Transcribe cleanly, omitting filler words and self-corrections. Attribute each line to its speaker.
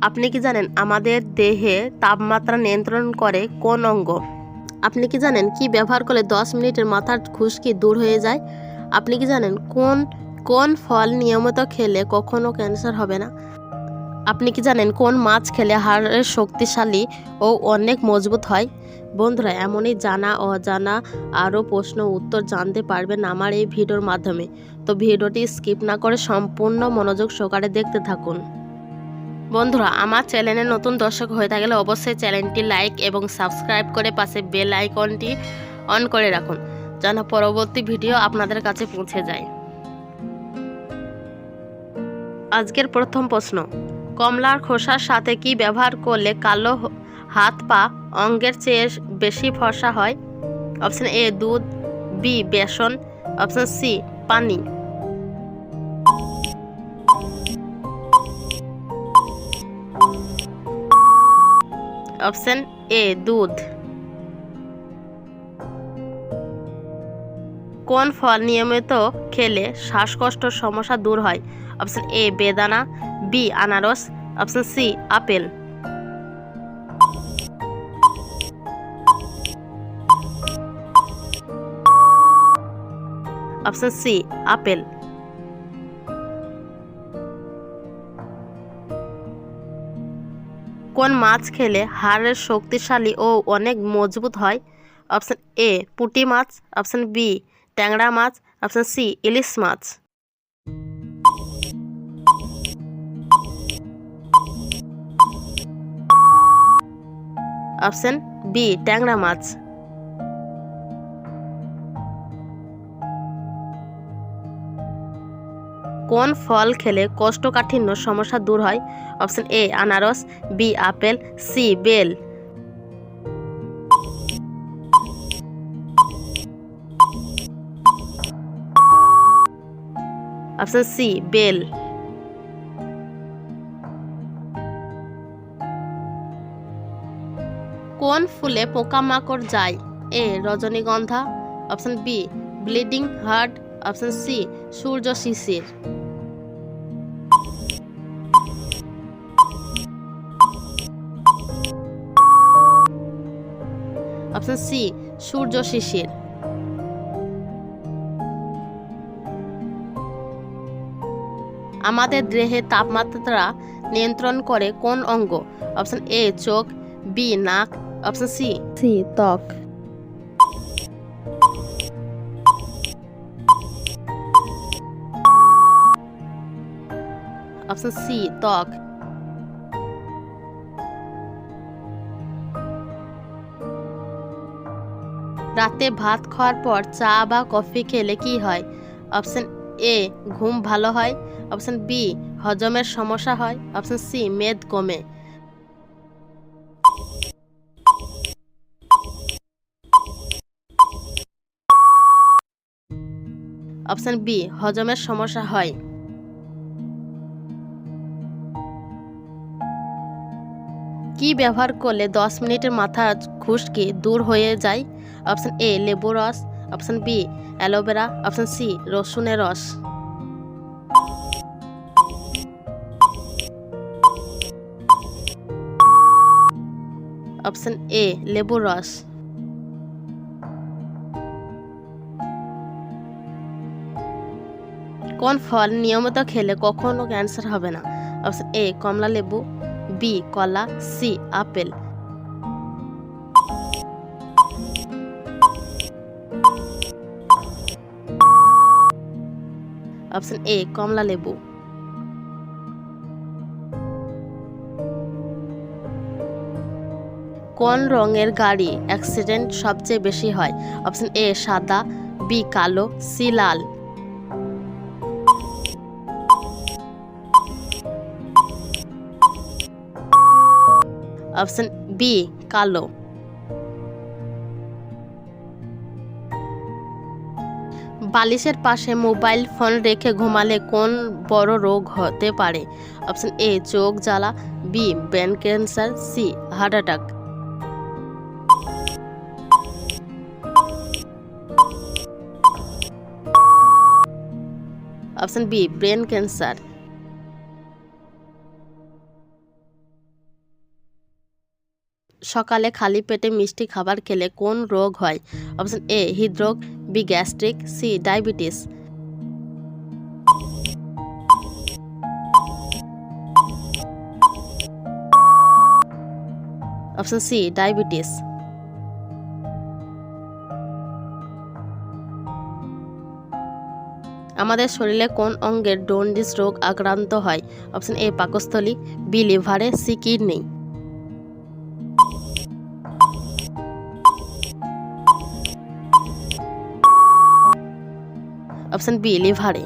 Speaker 1: আপনি কি জানেন আমাদের দেহে তাপমাত্রা নিয়ন্ত্রণ করে কোন অঙ্গ? আপনি কি জানেন কি ব্যবহার করলে 10 মিনিটের মাথার খুশকি দূর হয়ে যায়? আপনি কি জানেন কোন কোন ফল নিয়মিত খেলে কখনো ক্যান্সার হবে না? আপনি কি জানেন কোন মাছ খেলে হাড়ের শক্তিশালী ও অনেক মজবুত হয়? বন্ধুরা, এমনই জানা অজানা আরও প্রশ্ন উত্তর জানতে পারবেন আমার এই ভিডিওর মাধ্যমে। তো ভিডিওটি স্কিপ না করে সম্পূর্ণ মনোযোগ সহকারে দেখতে থাকুন। বন্ধুরা, আমার চ্যানেলে নতুন দর্শক হয়ে থাকলে অবশ্যই চ্যানেলটি লাইক এবং সাবস্ক্রাইব করে পাশে বেল আইকনটি অন করে রাখুন, যেন পরবর্তী ভিডিও আপনাদের কাছে পৌঁছে যায়। আজকের প্রথম প্রশ্ন, কমলার খোসার সাথে কি ব্যবহার করলে কালো হাত পা অঙ্গের চেয়ে বেশি ফর্সা হয়? অপশন এ দুধ, বি বেসন, অপশন সি পানি। অপশন এ দুধ। কোন ফল নিয়মিত খেলে শ্বাসকষ্টের সমস্যা দূর হয়? অপশন এ বেদানা, বি আনারস, অপশন সি আপেল। অপশন সি আপেল। কোন মাছ খেলে হাড়ের শক্তিশালী ও অনেক মজবুত হয়? অপশন এ পুঁটি মাছ, অপশন বি ট্যাংরা মাছ, অপশন সি ইলিশ মাছ। অপশন বি ট্যাংরা মাছ। কোন ফল খেলে কোষ্ঠকাঠিন্য সমস্যা দূর হয়? অপশন এ আনারস, বি আপেল, সি বেল। অপশন সি বেল। কোন ফুলে পোকামাকড় যায়? এ রজনীগন্ধা, option B bleeding heart, option C সূর্য শিশির। অপশন সি সূর্য শিশির। আমাদের দেহে তাপমাত্রা নিয়ন্ত্রণ করে কোন অঙ্গ? অপশন এ চোখ, বি নাক, অপশন সি ত্বক। অপশন সি ত্বক। রাতে ভাত খাওয়ার পর চা বা কফি খেলে কি হয়? অপশন এ ঘুম ভালো হয়, অপশন বি হজমের সমস্যা হয়, অপশন সি মেদ কমে। অপশন বি হজমের সমস্যা হয়। কি ব্যবহার করলে 10 মিনিটের মাথার খুশকি দূর হয়ে যায়? অপশন এ লেবু রস, option B aloe vera, option C রসুনের রস। অপশন এ লেবুর রস। কোন ফল নিয়মিত খেলে কখনো ক্যান্সার হবে না? অপশন এ কমলা লেবু, বি কলা, সি আপেল। অপশন এ কমলা লেবু। কোন রঙের গাড়ি অ্যাক্সিডেন্ট সবচেয়ে বেশি হয়? অপশন এ সাদা, বি কালো, সি লাল। অপশন বি কালো। বালিশের পাশে মোবাইল ফোন রেখে ঘুমালে কোন বড় রোগ হতে পারে? অপশন এ চোখ জ্বালা, B brain cancer, C heart attack. Option B brain cancer. সকালে খালি পেটে মিষ্টি খাবার খেলে কোন রোগ হয়? অপশন এ হৃদরোগ, B gastric, C diabetes. Option C diabetes. আমাদের শরীরে কোন অঙ্গের জন্ডিস রোগ আক্রান্ত হয়? অপশন এ পাকস্থলী, বি লিভারে, সি কিডনি। অপশন বি লিভারে।